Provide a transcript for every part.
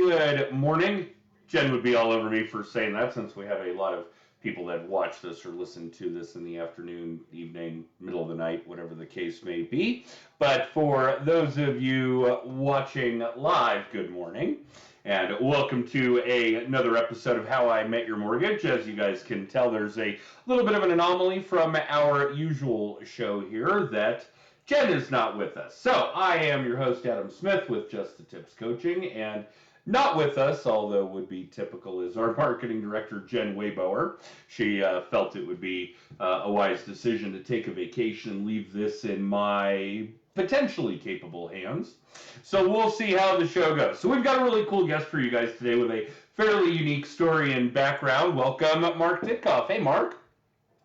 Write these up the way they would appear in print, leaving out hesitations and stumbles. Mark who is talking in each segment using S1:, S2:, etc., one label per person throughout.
S1: good morning. Jen would be all over me for saying that since we have a lot of people that watch this or listen to this in the afternoon, evening, middle of the night, whatever the case may be. But for those of you watching live, good morning. And welcome to another episode of How I Met Your Mortgage. As you guys can tell, there's a little bit of an anomaly from our usual show here that Jen is not with us. So I am your host, Adam Smith, with Just the Tips Coaching, and not with us, although would be typical, is our marketing director, Jen Wayboer. She felt it would be a wise decision to take a vacation and leave this in my potentially capable hands. So we'll see how the show goes. So we've got a really cool guest for you guys today with a fairly unique story and background. Welcome, Mark Ditkof. Hey, Mark.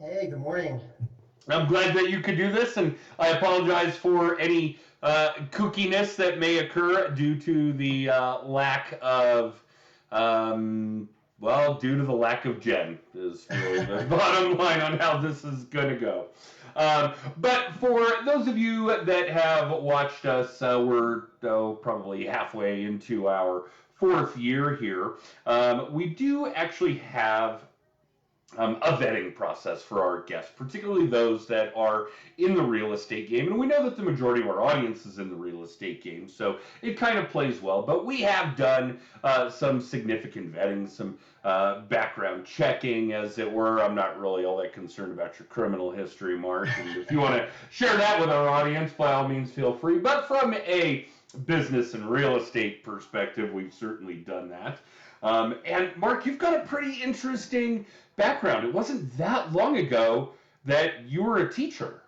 S2: Hey, good morning.
S1: I'm glad that you could do this, and I apologize for any kookiness that may occur due to the lack of, due to the lack of Jen is really the bottom line on how this is going to go. But for those of you that have watched us, we're probably halfway into our fourth year here. We do actually have a vetting process for our guests, particularly those that are in the real estate game. And we know that the majority of our audience is in the real estate game, so it kind of plays well. But we have done some significant vetting, some background checking, as it were. I'm not really all that concerned about your criminal history, Mark. And if you want to share that with our audience, by all means, feel free. But from a business and real estate perspective, we've certainly done that. And Mark, you've got a pretty interesting background. It wasn't that long ago that you were a teacher.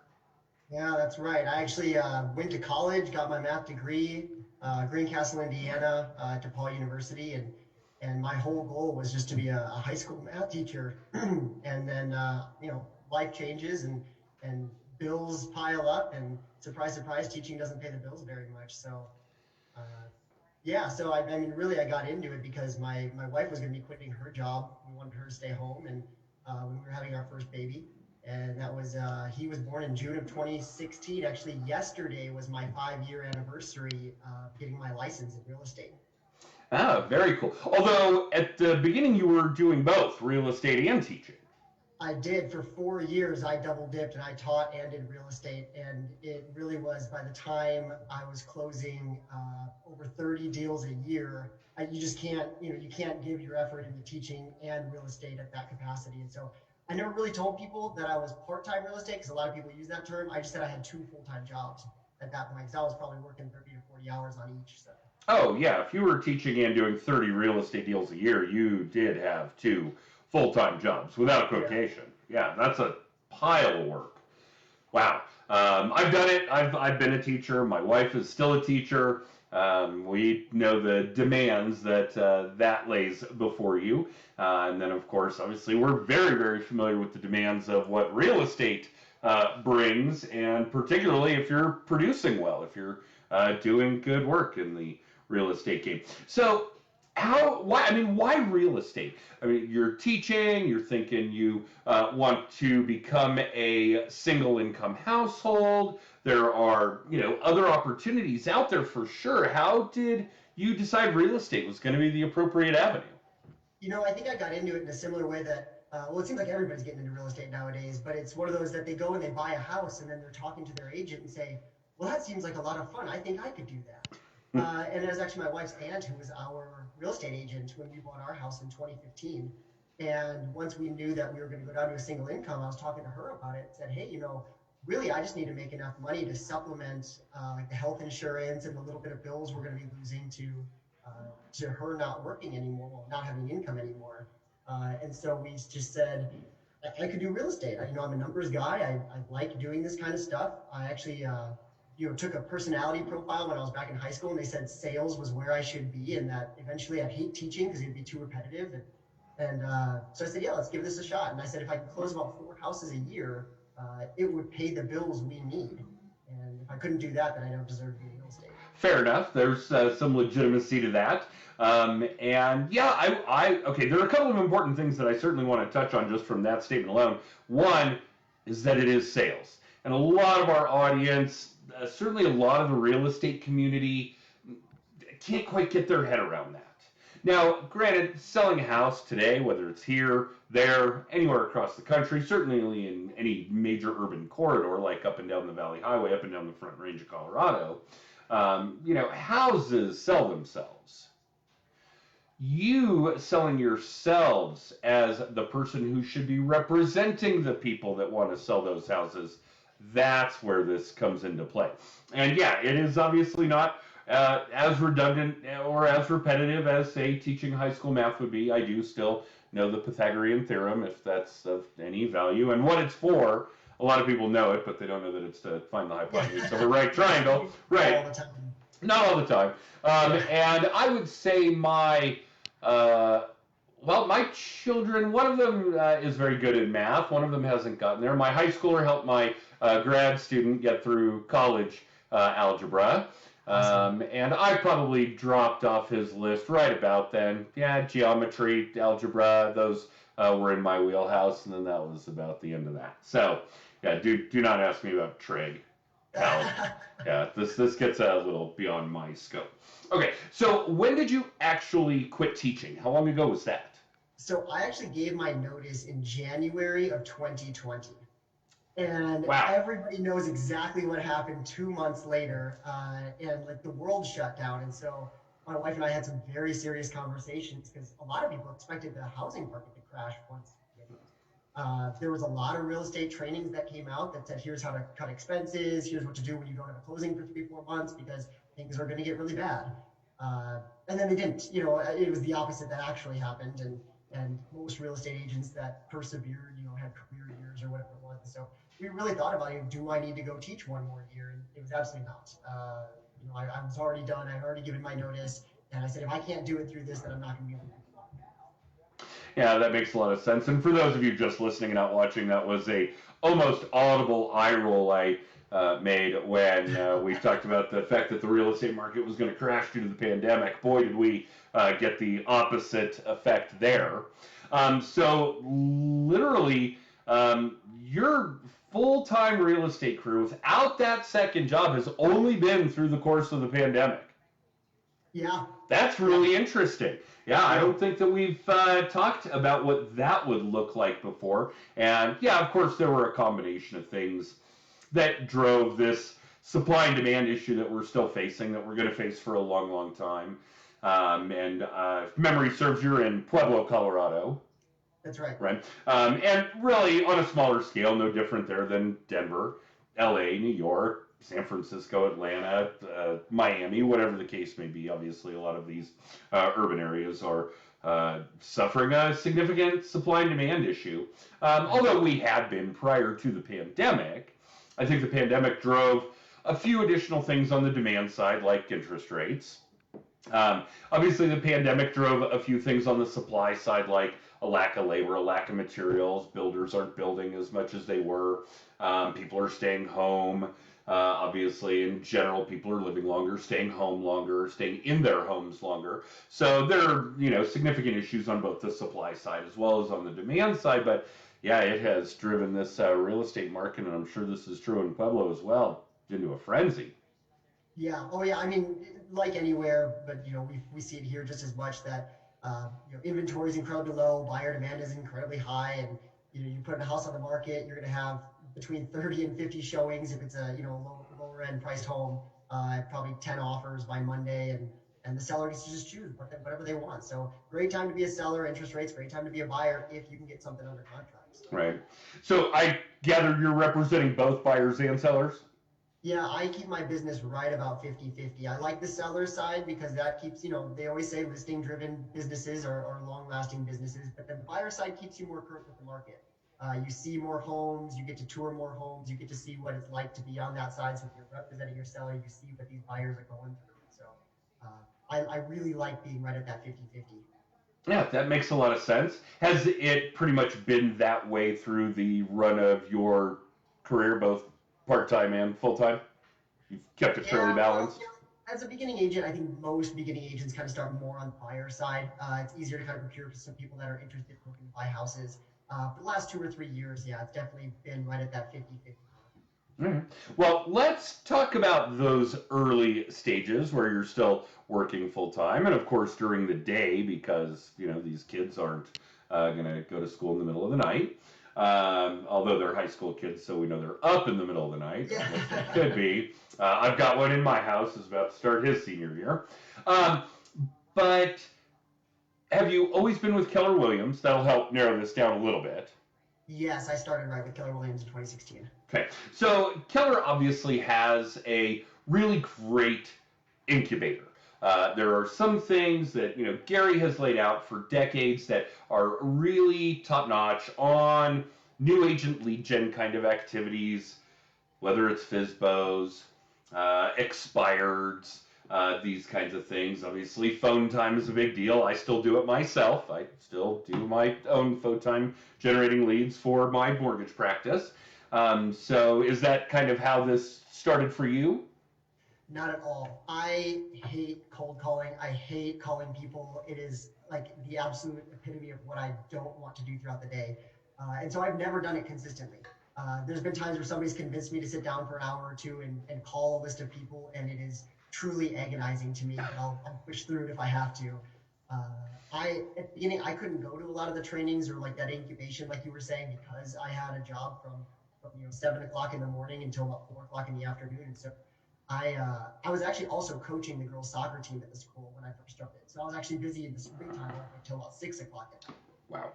S2: Yeah, that's right. I actually went to college, got my math degree, Greencastle, Indiana, at DePaul University, and my whole goal was just to be a high school math teacher. And then life changes and bills pile up, and surprise, surprise, teaching doesn't pay the bills very much. So. So I mean, really, I got into it because my wife was going to be quitting her job. We wanted her to stay home, and when we were having our first baby, and that was he was born in June of 2016. Actually, yesterday was my 5-year anniversary getting my license in real estate.
S1: Ah, very cool. Although at the beginning you were doing both real estate and teaching.
S2: I did. For 4 years, I double dipped and I taught and did real estate. And it really was, by the time I was closing over 30 deals a year, you just can't, you can't give your effort into teaching and real estate at that capacity. And so I never really told people that I was part-time real estate because a lot of people use that term. I just said I had 2 full-time jobs at that point because I was probably working 30 to 40 hours on each. So.
S1: Oh, yeah. If you were teaching and doing 30 real estate deals a year, you did have 2 full-time jobs without equivocation. Yeah, that's a pile of work. Wow. I've done it. I've been a teacher. My wife is still a teacher. We know the demands that that lays before you. And then, of course, obviously, we're very, very familiar with the demands of what real estate brings, and particularly if you're producing well, if you're doing good work in the real estate game. So, why real estate? I mean, you're teaching, you're thinking you want to become a single income household. There are, other opportunities out there for sure. How did you decide real estate was going to be the appropriate avenue?
S2: I think I got into it in a similar way that, it seems like everybody's getting into real estate nowadays, but it's one of those that they go and they buy a house and then they're talking to their agent and say, well, that seems like a lot of fun. I think I could do that. And it was actually my wife's aunt who was our real estate agent when we bought our house in 2015. And once we knew that we were going to go down to a single income, I was talking to her about it and said, hey, really, I just need to make enough money to supplement like the health insurance and the little bit of bills we're going to be losing to her not working anymore, well, not having income anymore. And so we just said, I could do real estate. I'm a numbers guy. I like doing this kind of stuff. I actually took a personality profile when I was back in high school, and they said sales was where I should be, and that eventually I'd hate teaching because it'd be too repetitive. And so I said, yeah, let's give this a shot. And I said, if I can close about 4 houses a year, it would pay the bills we need. And if I couldn't do that, then I don't deserve to be in real estate.
S1: Fair enough. There's some legitimacy to that. Okay, there are a couple of important things that I certainly want to touch on just from that statement alone. One is that it is sales. And a lot of our audience, certainly a lot of the real estate community, can't quite get their head around that. Now, granted, selling a house today, whether it's here, there, anywhere across the country, certainly in any major urban corridor, like up and down the Valley Highway, up and down the Front Range of Colorado, houses sell themselves. You selling yourselves as the person who should be representing the people that want to sell those houses, that's where this comes into play. And yeah, it is obviously not as redundant or as repetitive as, say, teaching high school math would be. I do still know the Pythagorean theorem, if that's of any value, and what it's for. A lot of people know it, but they don't know that it's to find the hypotenuse of a right triangle. Right.
S2: All the time.
S1: Not all the time. And I would say my children, one of them is very good in math. One of them hasn't gotten there. My high schooler helped my grad student get through college algebra. And I probably dropped off his list right about then. Yeah, geometry, algebra, those were in my wheelhouse, and then that was about the end of that. So, yeah, do not ask me about trig. Yeah, this gets a little beyond my scope. Okay, so when did you actually quit teaching? How long ago was that?
S2: So I actually gave my notice in January of 2020. And
S1: Wow.
S2: everybody knows exactly what happened 2 months later, and like the world shut down. And so my wife and I had some very serious conversations because a lot of people expected the housing market to crash once. There was a lot of real estate trainings that came out that said, here's how to cut expenses, here's what to do when you don't have a closing for 3-4 months because things are going to get really bad. And then they didn't. It was the opposite that actually happened. And most real estate agents that persevered, had career years or whatever it was. So we really thought about it. Do I need to go teach one more year? And it was absolutely not. I was already done. I had already given my notice. And I said, if I can't do it through this, then I'm not going to be able to do it.
S1: Yeah, that makes a lot of sense. And for those of you just listening and not watching, that was a almost audible eye roll I made when we talked about the fact that the real estate market was going to crash due to the pandemic. Boy, did we get the opposite effect there. So literally, your full-time real estate career without that second job has only been through the course of the pandemic.
S2: Yeah.
S1: That's really interesting. Yeah, I don't think that we've talked about what that would look like before. And yeah, of course, there were a combination of things that drove this supply and demand issue that we're still facing, that we're going to face for a long, long time. And if memory serves, you're in Pueblo, Colorado.
S2: That's right.
S1: Right. And really, on a smaller scale, no different there than Denver, LA, New York, San Francisco, Atlanta, Miami, whatever the case may be. Obviously, a lot of these urban areas are suffering a significant supply and demand issue. Although we had been prior to the pandemic, I think the pandemic drove a few additional things on the demand side, like interest rates. Obviously, the pandemic drove a few things on the supply side, like a lack of labor, a lack of materials. Builders aren't building as much as they were. People are staying home. Obviously, in general, people are living longer, staying home longer, staying in their homes longer. So there are, significant issues on both the supply side as well as on the demand side. But yeah, it has driven this real estate market, and I'm sure this is true in Pueblo as well, into a frenzy.
S2: Yeah. Oh, yeah. I mean, like anywhere, but we see it here just as much that inventory is incredibly low, buyer demand is incredibly high, and you put a house on the market, you're going to have between 30 and 50 showings if it's a lower end priced home, probably 10 offers by Monday, and the seller gets to just choose whatever they want. So great time to be a seller, interest rates, great time to be a buyer if you can get something under contract. So.
S1: Right. So I gather you're representing both buyers and sellers?
S2: Yeah, I keep my business right about 50-50. I like the seller side because that keeps, they always say listing-driven businesses are long-lasting businesses, but the buyer side keeps you more current with the market. You see more homes, you get to tour more homes, you get to see what it's like to be on that side. So if you're representing your seller, you see what these buyers are going through. So I really like being right at that 50-50.
S1: Yeah, that makes a lot of sense. Has it pretty much been that way through the run of your career, both part-time and full-time? You've kept it fairly balanced?
S2: Well, as a beginning agent, I think most beginning agents kind of start more on the buyer side. It's easier to kind of procure for some people that are interested in looking to buy houses. For the last 2 or 3 years, yeah, it's definitely been right at that 50-50.
S1: Mhm. Well, let's talk about those early stages where you're still working full time, and of course during the day because these kids aren't going to go to school in the middle of the night. Although they're high school kids, so we know they're up in the middle of the night.
S2: Yeah.
S1: At least they could be. I've got one in my house who's about to start his senior year. Um, but have you always been with Keller Williams? That'll help narrow this down a little bit.
S2: Yes, I started right with Keller Williams in 2016.
S1: Okay, so Keller obviously has a really great incubator. There are some things that Gary has laid out for decades that are really top notch on new agent lead gen kind of activities, whether it's FISBOs, expireds, these kinds of things. Obviously, phone time is a big deal. I still do it myself. I still do my own phone time generating leads for my mortgage practice. So is that kind of how this started for you?
S2: Not at all. I hate cold calling. I hate calling people. It is like the absolute epitome of what I don't want to do throughout the day. And so I've never done it consistently. There's been times where somebody's convinced me to sit down for an hour or two and call a list of people, and it is truly agonizing to me, but I'll push through it if I have to. Uh, at the beginning, I couldn't go to a lot of the trainings or like that incubation, like you were saying, because I had a job from 7 o'clock in the morning until about 4 o'clock in the afternoon. And so I was actually also coaching the girls soccer team at the school when I first started. So I was actually busy in the springtime until about 6 o'clock at night.
S1: Wow.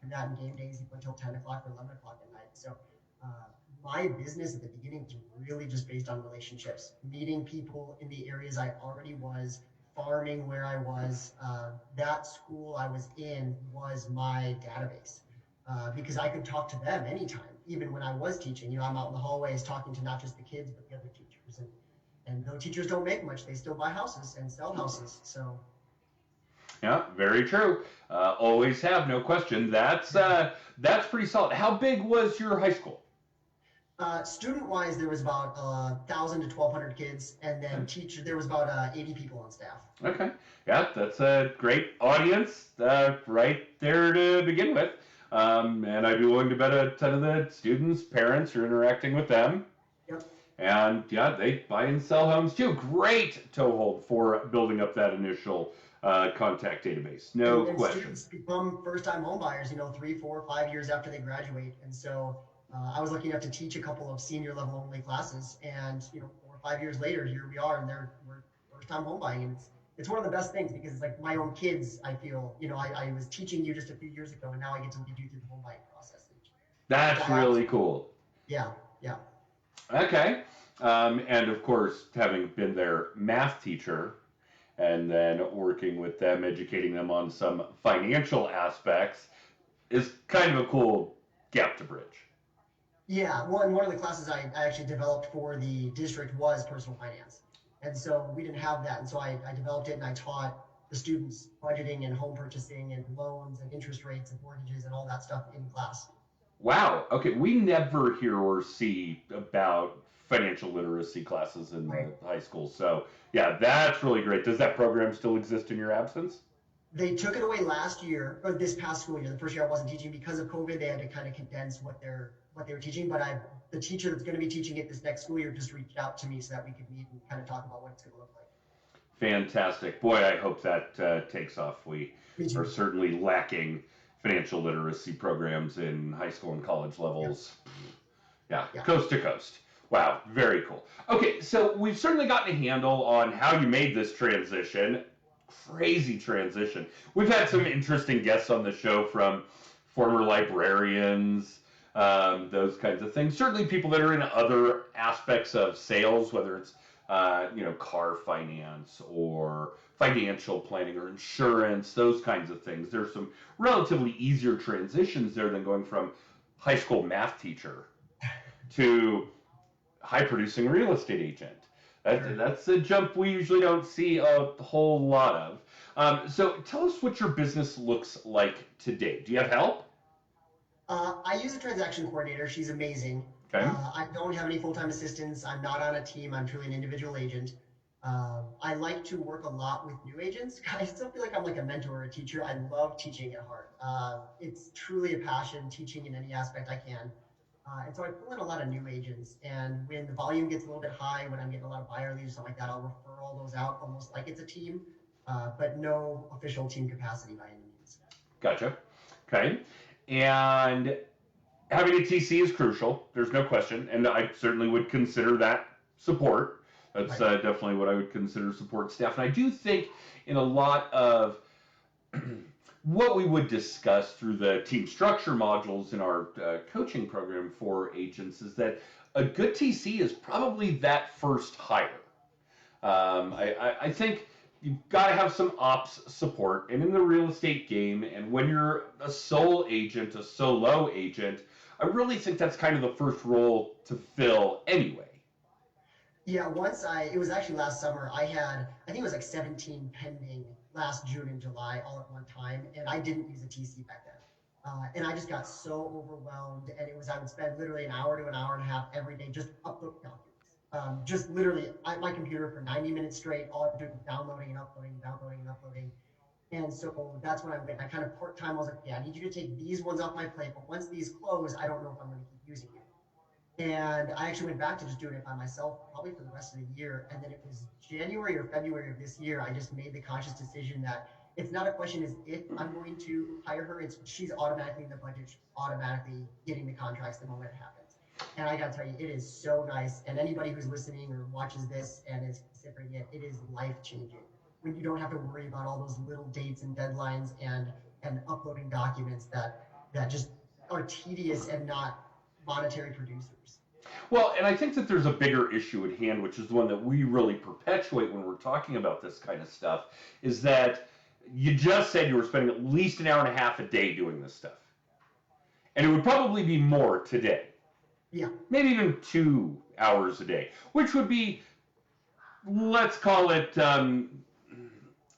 S2: And that in game days until 10 o'clock or 11 o'clock at night. So my business at the beginning was really just based on relationships, meeting people in the areas I already was, farming where I was. That school I was in was my database because I could talk to them anytime, even when I was teaching. I'm out in the hallways talking to not just the kids, but the other teachers. And though teachers don't make much, they still buy houses and sell houses. So
S1: Yeah, very true. Always have, no question. That's pretty solid. How big was your high school?
S2: student-wise, there was about 1,000 to 1,200 kids, and then
S1: Okay.
S2: there was about 80 people on staff.
S1: Okay. Yeah, that's a great audience right there to begin with. And I'd be willing to bet a ton of the students, parents are interacting with them.
S2: Yep.
S1: And yeah, they buy and sell homes too. Great toehold for building up that initial contact database. No
S2: And
S1: question.
S2: students become first-time home buyers, 3, 4, 5 years after they graduate. And so I was lucky enough to teach a couple of senior level only classes, and 4 or 5 years later, here we are, and we're first-time home buying, and it's one of the best things because it's like my own kids. I feel, I was teaching you just a few years ago, and now I get to lead you through the home buying process.
S1: That's really cool.
S2: Yeah, yeah.
S1: Okay. And of course, having been their math teacher and then working with them, educating them on some financial aspects is kind of a cool gap to bridge.
S2: Yeah, well, and one of the classes I actually developed for the district was personal finance. And so we didn't have that. And so I developed it and I taught the students budgeting and home purchasing and loans and interest rates and mortgages and all that stuff in class.
S1: Wow. Okay. We never hear or see about financial literacy classes in
S2: Right.
S1: the high school. So, yeah, that's really great. Does that program still exist in your absence?
S2: They took it away last year, or this past school year. The first year I wasn't teaching because of COVID. They had to kind of condense what they were teaching. But the teacher that's going to be teaching it this next school year just reached out to me so that we could meet and kind of talk about what it's going to look like.
S1: Fantastic. Boy, I hope that takes off. We
S2: Me too.
S1: are certainly lacking financial literacy programs in high school and college levels. Yeah,
S2: Yeah.
S1: coast to coast. Wow, very cool. Okay, so we've certainly gotten a handle on how you made this transition. Crazy transition. We've had some interesting guests on the show from former librarians, those kinds of things. Certainly people that are in other aspects of sales, whether it's car finance or financial planning or insurance, those kinds of things. There's some relatively easier transitions there than going from high school math teacher to high producing real estate agent.
S2: Sure.
S1: That's a jump we usually don't see a whole lot of. So tell us what your business looks like today. Do you have help?
S2: I use a transaction coordinator. She's amazing.
S1: Okay.
S2: I don't have any full-time assistants. I'm not on a team. I'm truly an individual agent. I like to work a lot with new agents. I still feel like I'm like a mentor or a teacher. I love teaching at heart. It's truly a passion, teaching in any aspect I can. And so I pull in a lot of new agents. And when the volume gets a little bit high, when I'm getting a lot of buyer leads or something like that, I'll refer all those out almost like it's a team, but no official team capacity by any means.
S1: Gotcha. Okay. And having a TC is crucial. There's no question. And I certainly would consider that support. That's
S2: Right.
S1: definitely what I would consider support staff. And I do think in a lot of what we would discuss through the team structure modules in our coaching program for agents is that a good TC is probably that first hire. I think you've got to have some ops support. And in the real estate game, and when you're a sole agent, a solo agent, I really think that's kind of the first role to fill anyway.
S2: Yeah, it was actually last summer, I think it was like 17 pending last June and July all at one time, and I didn't use a TC back then. And I just got so overwhelmed, and I would spend literally an hour to an hour and a half every day just uploading documents. Just literally at my computer for 90 minutes straight, all I was doing was downloading and uploading, downloading and uploading. And so that's when I kind of part-time, I was like, yeah, I need you to take these ones off my plate, but once these close, I don't know if I'm going to keep using you. And I actually went back to just doing it by myself, probably for the rest of the year. And then it was January or February of this year, I just made the conscious decision that it's not a question is if I'm going to hire her, it's she's automatically in the budget, automatically getting the contracts the moment it happens. And I got to tell you, it is so nice. And anybody who's listening or watches this and is considering it, it is life changing when you don't have to worry about all those little dates and deadlines and uploading documents that just are tedious and not monetary producers.
S1: Well, and I think that there's a bigger issue at hand, which is the one that we really perpetuate when we're talking about this kind of stuff, is that you just said you were spending at least an hour and a half a day doing this stuff. And it would probably be more today.
S2: Yeah.
S1: Maybe even 2 hours a day, which would be, let's call it,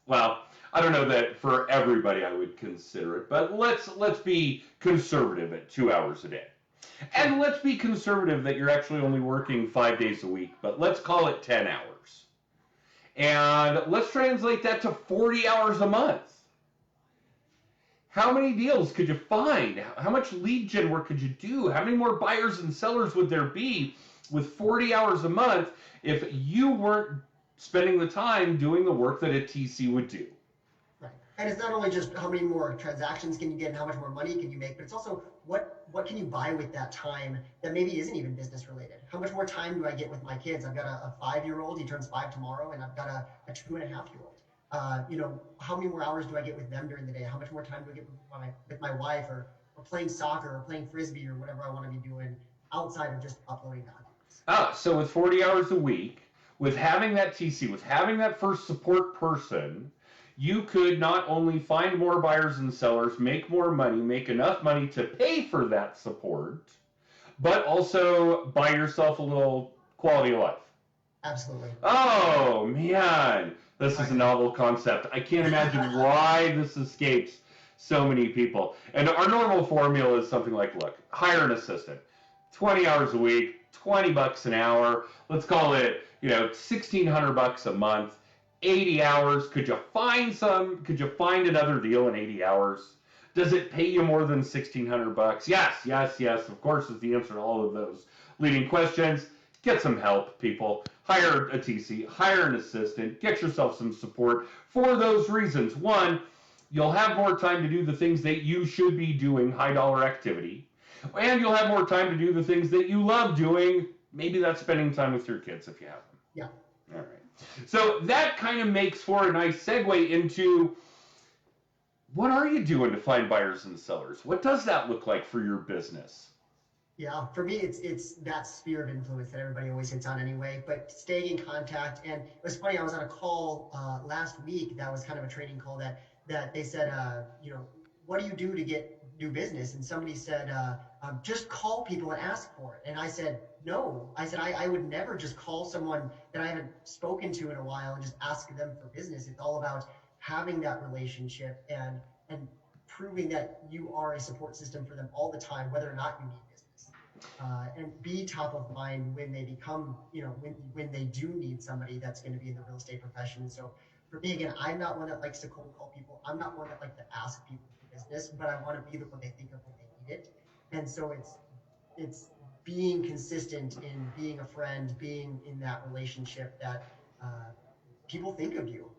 S1: well, I don't know that for everybody I would consider it, but let's be conservative at 2 hours a day. And let's be conservative that you're actually only working 5 days a week, but let's call it 10 hours. And let's translate that to 40 hours a month. How many deals could you find? How much lead gen work could you do? How many more buyers and sellers would there be with 40 hours a month if you weren't spending the time doing the work that a TC would do?
S2: Right. And it's not only just how many more transactions can you get and how much more money can you make, but it's also what can you buy with that time that maybe isn't even business related? How much more time do I get with my kids? I've got a 5-year-old, he turns 5 tomorrow, and I've got a 2.5-year-old. How many more hours do I get with them during the day? How much more time do I get with my wife or playing soccer or playing frisbee or whatever I want to be doing outside of just uploading documents?
S1: So with 40 hours a week, with having that TC, with having that first support person, you could not only find more buyers and sellers, make more money, make enough money to pay for that support, but also buy yourself a little quality of life.
S2: Absolutely.
S1: Oh, man. This is a novel concept. I can't imagine why this escapes so many people. And our normal formula is something like, look, hire an assistant. 20 hours a week, $20 an hour. Let's call it, $1,600 a month. 80 hours. Could you find another deal in 80 hours? Does it pay you more than $1,600? Yes, of course, is the answer to all of those leading questions. Get some help, people. Hire a TC, hire an assistant, get yourself some support for those reasons. One, you'll have more time to do the things that you should be doing, high dollar activity, and you'll have more time to do the things that you love doing. Maybe that's spending time with your kids if you have them.
S2: Yeah.
S1: All right. So that kind of makes for a nice segue into what are you doing to find buyers and sellers? What does that look like for your business?
S2: Yeah, for me, it's that sphere of influence that everybody always hits on anyway, but staying in contact. And it was funny, I was on a call last week that was kind of a training call that they said, what do you do to get new business? And somebody said, just call people and ask for it. And I said, no. I said, I would never just call someone that I haven't spoken to in a while and just ask them for business. It's all about having that relationship and proving that you are a support system for them all the time, whether or not you need business. And be top of mind when they become, when they do need somebody that's going to be in the real estate profession. So for me, again, I'm not one that likes to cold call people. I'm not one that likes to ask people for business, but I want to be the one they think of when they need it. And so it's being consistent in being a friend, being in that relationship that people think of you.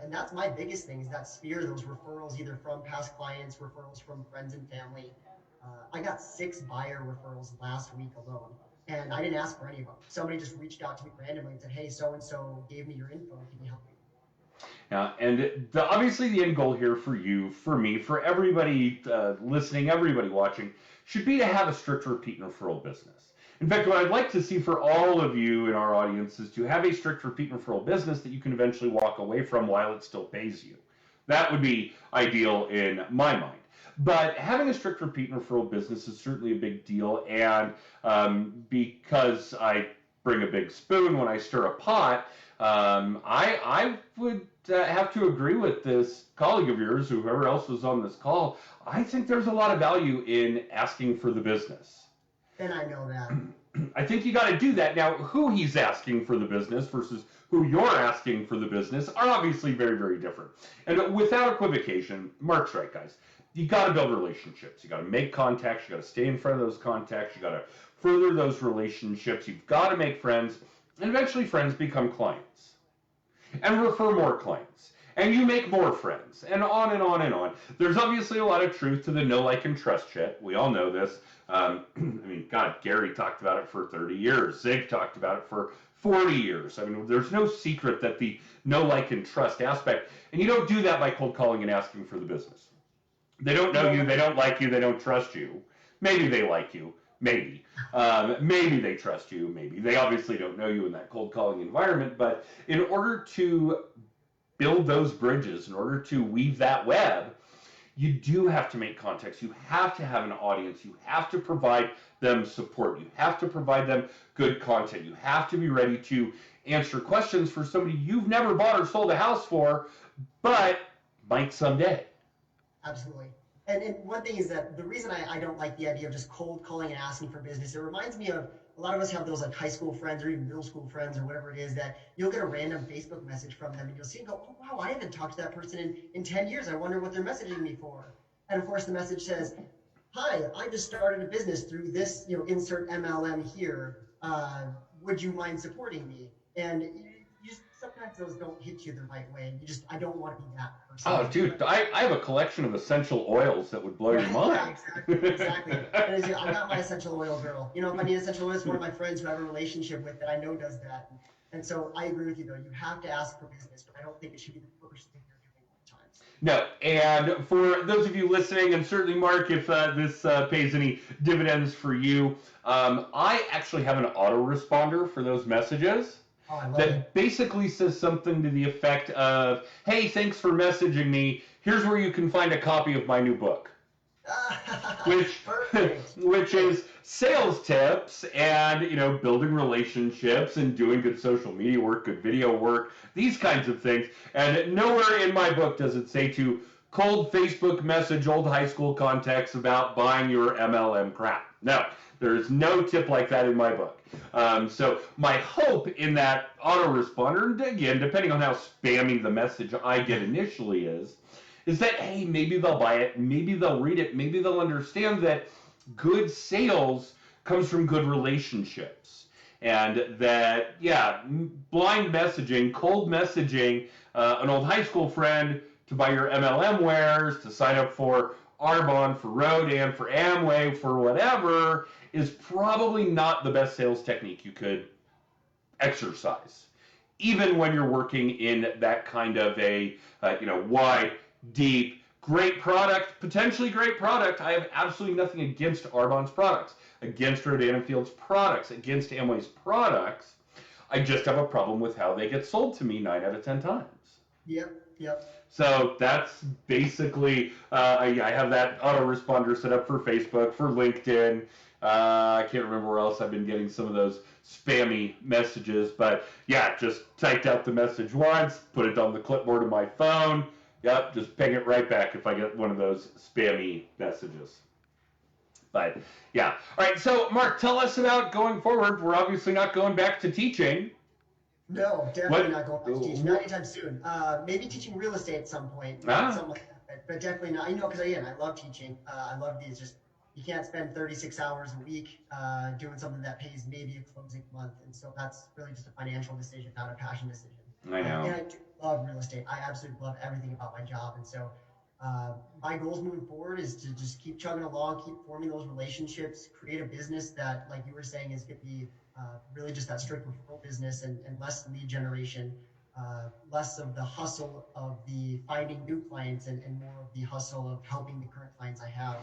S2: And that's my biggest thing is that sphere, those referrals, either from past clients, referrals from friends and family. I got 6 buyer referrals last week alone, and I didn't ask for any of them. Somebody just reached out to me randomly and said, hey, so-and-so gave me your info. Can you help me?
S1: Yeah, and obviously the end goal here for you, for me, for everybody listening, everybody watching, should be to have a strict repeat and referral business. In fact, what I'd like to see for all of you in our audience is to have a strict repeat and referral business that you can eventually walk away from while it still pays you. That would be ideal in my mind. But having a strict repeat and referral business is certainly a big deal. And because I bring a big spoon when I stir a pot, I would have to agree with this colleague of yours, whoever else was on this call. I think there's a lot of value in asking for the business.
S2: And I know that.
S1: I think you got to do that. Now, who he's asking for the business versus who you're asking for the business are obviously very, very different. And without equivocation, Mark's right, guys. You got to build relationships. You got to make contacts. You got to stay in front of those contacts. You got to further those relationships. You've got to make friends, and eventually friends become clients, and refer more clients, and you make more friends, and on and on and on. There's obviously a lot of truth to the know, like, and trust shit. We all know this. I mean, God, Gary talked about it for 30 years. Zig talked about it for 40 years. I mean, there's no secret that the know, like, and trust aspect, and you don't do that by cold calling and asking for the business. They don't know you, they don't like you, they don't trust you. Maybe they like you, maybe. Maybe they trust you, maybe. They obviously don't know you in that cold calling environment, but in order to build those bridges, in order to weave that web, you do have to make contacts. You have to have an audience. You have to provide them support. You have to provide them good content. You have to be ready to answer questions for somebody you've never bought or sold a house for, but might someday.
S2: Absolutely. And one thing is that the reason I don't like the idea of just cold calling and asking for business, it reminds me of a lot of us have those like high school friends or even middle school friends or whatever it is that you'll get a random Facebook message from them and you'll see and go, oh, wow, I haven't talked to that person in 10 years. I wonder what they're messaging me for. And of course the message says, hi, I just started a business through this, insert MLM here. Would you mind supporting me? And sometimes those don't hit you the right way. I don't want to be that person.
S1: Oh, dude, I have a collection of essential oils that would blow your mind.
S2: Yeah, exactly. And I got my essential oil girl. If I need essential oils, one of my friends who I have a relationship with that I know does that. And so I agree with you, though. You have to ask for business, but I don't think it should be the first thing you're doing all the times.
S1: No, and for those of you listening, and certainly Mark, if this pays any dividends for you, I actually have an autoresponder for those messages. That basically says something to the effect of, hey, thanks for messaging me. Here's where you can find a copy of my new book. Which is sales tips and, building relationships and doing good social media work, good video work, these kinds of things. And nowhere in my book does it say to cold Facebook message old high school contacts about buying your MLM crap. No. There's no tip like that in my book. So my hope in that autoresponder, again, depending on how spammy the message I get initially is that, hey, maybe they'll buy it, maybe they'll read it, maybe they'll understand that good sales comes from good relationships. And that, blind messaging, cold messaging, an old high school friend to buy your MLM wares, to sign up for Arbonne, for Rodan, for Amway, for whatever, is probably not the best sales technique you could exercise. Even when you're working in that kind of a, wide, deep, great product, potentially great product. I have absolutely nothing against Arbonne's products, against Rodan and Field's products, against Amway's products. I just have a problem with how they get sold to me 9 out of 10 times.
S2: Yep.
S1: So that's basically, I have that autoresponder set up for Facebook, for LinkedIn. I can't remember where else I've been getting some of those spammy messages, but just typed out the message once, put it on the clipboard of my phone. Yep, just ping it right back if I get one of those spammy messages. But all right. So Mark, tell us about going forward. We're obviously not going back to teaching.
S2: No, definitely not going back to teaching. Not anytime soon. Maybe teaching real estate at some point. Something like that. But definitely not. Because again, I love teaching. I love these just you can't spend 36 hours a week doing something that pays maybe a closing month. And so that's really just a financial decision, not a passion decision.
S1: I know.
S2: And I do love real estate. I absolutely love everything about my job. And so my goals moving forward is to just keep chugging along, keep forming those relationships, create a business that, like you were saying, is going to be really just that strict referral business and less lead generation, less of the hustle of the finding new clients and more of the hustle of helping the current clients I have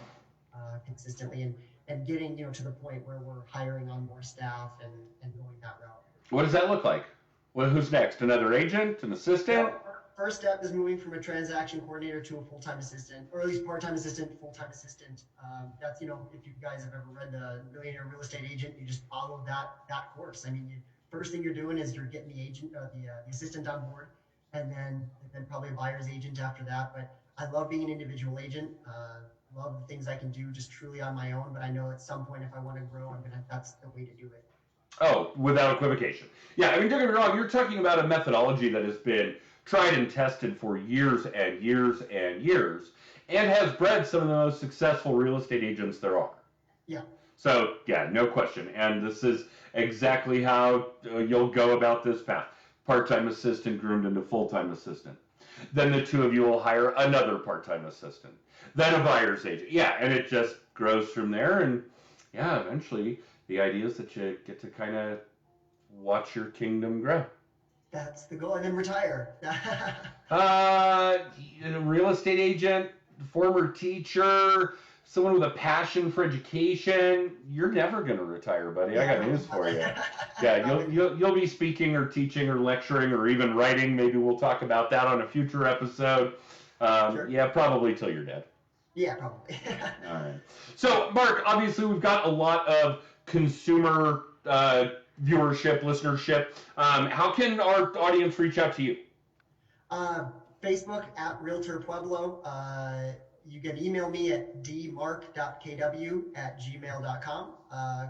S2: consistently and getting, to the point where we're hiring on more staff and going that route.
S1: What does that look like? Well, who's next? Another agent? An assistant?
S2: First step is moving from a transaction coordinator to a full-time assistant, or at least part-time assistant, full-time assistant. That's, if you guys have ever read the Millionaire Real Estate Agent, you just follow that course. I mean, first thing you're doing is you're getting the agent, the assistant on board, and then probably a buyer's agent after that. But I love being an individual agent. Love the things I can do just truly on my own. But I know at some point, if I want to grow, that's the way to do it.
S1: Oh, without equivocation. Yeah, I mean, don't get me wrong. You're talking about a methodology that has been tried and tested for years and years and years, and has bred some of the most successful real estate agents there are.
S2: Yeah.
S1: So, yeah, no question. And this is exactly how you'll go about this path. Part-time assistant groomed into full-time assistant. Then the two of you will hire another part-time assistant. Then a buyer's agent. Yeah, and it just grows from there. And, yeah, eventually the idea is that you get to kind of watch your kingdom grow.
S2: That's the goal, and then retire.
S1: Real estate agent, former teacher, someone with a passion for education. You're never going to retire, buddy. Yeah, I got news for you. Yeah, you'll be speaking or teaching or lecturing or even writing. Maybe we'll talk about that on a future episode. Sure. Yeah, probably till you're dead.
S2: Yeah, probably.
S1: All right. So, Mark, obviously we've got a lot of consumer viewership, listenership. How can our audience reach out to you?
S2: Facebook at Realtor Pueblo. You can email me at dmark.kw@gmail.com.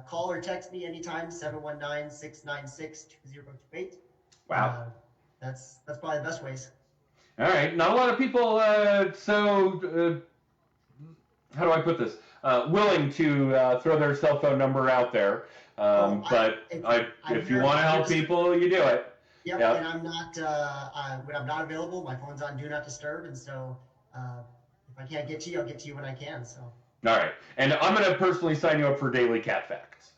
S2: Call or text me anytime, 719-696-2028.
S1: Wow.
S2: That's probably the best ways.
S1: All right. Not a lot of people, how do I put this? Willing to throw their cell phone number out there. If you want to help people, you do it.
S2: Yep. And I'm not when I'm not available, my phone's on Do Not Disturb, and so if I can't get to you, I'll get to you when I can. So.
S1: All right, and I'm going to personally sign you up for daily cat facts.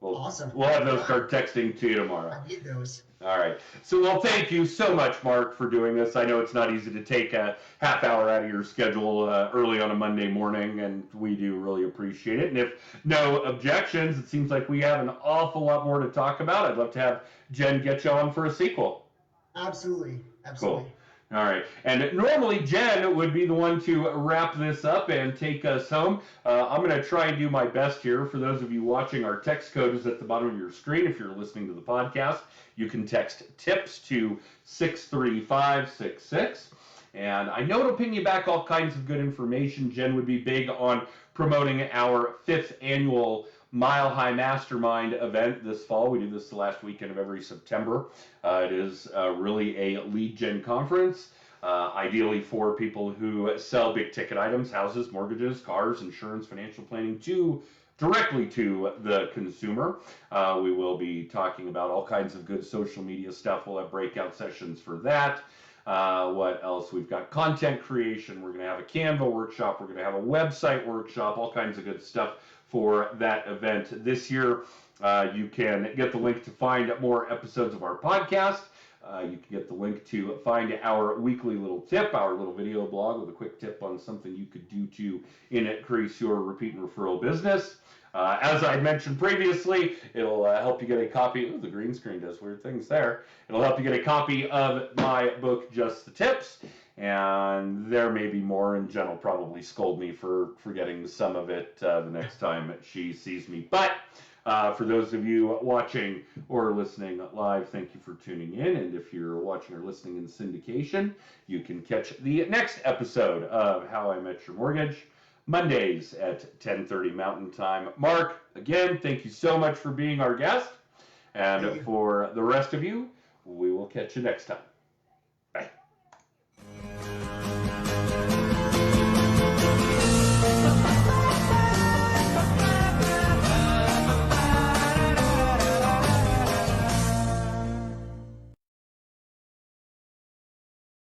S2: Awesome.
S1: We'll have those start texting to you tomorrow.
S2: I need those.
S1: All right. So, well, thank you so much, Mark, for doing this. I know it's not easy to take a half hour out of your schedule early on a Monday morning, and we do really appreciate it. And if no objections, it seems like we have an awful lot more to talk about. I'd love to have Jen get you on for a sequel.
S2: Absolutely.
S1: Cool. All right. And normally Jen would be the one to wrap this up and take us home. I'm going to try and do my best here. For those of you watching, our text code is at the bottom of your screen. If you're listening to the podcast, you can text TIPS to 63566. And I know it'll ping you back all kinds of good information. Jen would be big on promoting our 5th annual Mile High Mastermind event this fall. We do this the last weekend of every September. It is really a lead gen conference, ideally for people who sell big ticket items, houses, mortgages, cars, insurance, financial planning, directly to the consumer. We will be talking about all kinds of good social media stuff. We'll have breakout sessions for that. What else? We've got content creation. We're going to have a Canva workshop. We're going to have a website workshop, all kinds of good stuff for that event this year. You can get the link to find more episodes of our podcast. You can get the link to find our weekly little tip, our little video blog with a quick tip on something you could do to increase your repeat and referral business. As I mentioned previously, it'll help you get a copy. Ooh, the green screen does weird things there. It'll help you get a copy of my book, Just the Tips. And there may be more, and Jen will probably scold me for forgetting some of it the next time she sees me. But for those of you watching or listening live, thank you for tuning in. And if you're watching or listening in syndication, you can catch the next episode of How I Met Your Mortgage, Mondays at 10:30 Mountain Time. Mark, again, thank you so much for being our guest. And for the rest of you, we will catch you next time.